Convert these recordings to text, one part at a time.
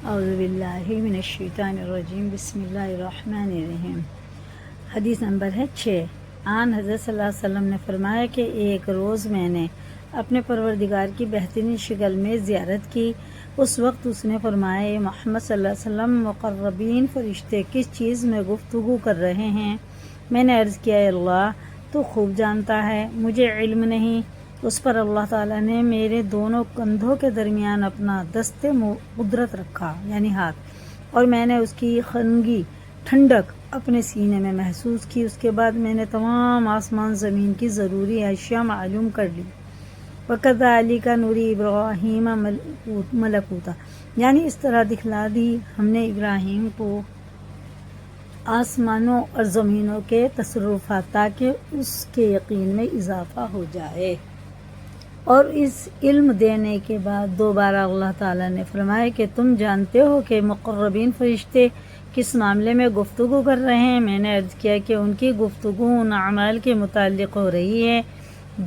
اعوذ باللہ من الشیطان الرجیم بسم اللہ الرحمن الرحیم۔ حدیث نمبر ہے 6۔ آن حضرت صلی اللہ علیہ وسلم نے فرمایا کہ ایک روز میں نے اپنے پروردگار کی بہترین شکل میں زیارت کی۔ اس وقت اس نے فرمایا، اے محمد صلی اللہ علیہ وسلم، مقربین فرشتے کس چیز میں گفتگو کر رہے ہیں؟ میں نے عرض کیا، اے اللہ تو خوب جانتا ہے، مجھے علم نہیں۔ اس پر اللہ تعالیٰ نے میرے دونوں کندھوں کے درمیان اپنا دست قدرت رکھا، یعنی ہاتھ، اور میں نے اس کی خنگی ٹھنڈک اپنے سینے میں محسوس کی۔ اس کے بعد میں نے تمام آسمان زمین کی ضروری اشیاء معلوم کر لی۔ وَكَذَلِكَ نُرِي إِبْرَاهِيمَ مَلَكُوتَ، یعنی اس طرح دکھلا دی ہم نے ابراہیم کو آسمانوں اور زمینوں کے تصرفات تاکہ اس کے یقین میں اضافہ ہو جائے۔ اور اس علم دینے کے بعد دوبارہ اللہ تعالیٰ نے فرمایا کہ تم جانتے ہو کہ مقربین فرشتے کس معاملے میں گفتگو کر رہے ہیں؟ میں نے عرض کیا کہ ان کی گفتگو ان اعمال کے متعلق ہو رہی ہے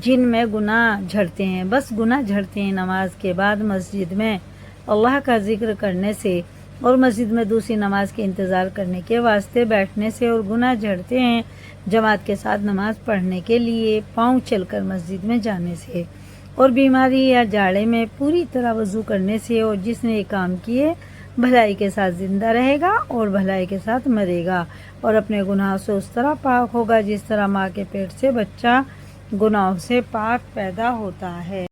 جن میں گناہ جھڑتے ہیں، بس گناہ جھڑتے ہیں۔ نماز کے بعد مسجد میں اللہ کا ذکر کرنے سے اور مسجد میں دوسری نماز کے انتظار کرنے کے واسطے بیٹھنے سے، اور گناہ جھڑتے ہیں جماعت کے ساتھ نماز پڑھنے کے لیے پاؤں چل کر مسجد میں جانے سے، اور بیماری یا جاڑے میں پوری طرح وضو کرنے سے۔ اور جس نے یہ کام کیے بھلائی کے ساتھ زندہ رہے گا اور بھلائی کے ساتھ مرے گا، اور اپنے گناہوں سے اس طرح پاک ہوگا جس طرح ماں کے پیٹ سے بچہ گناہوں سے پاک پیدا ہوتا ہے۔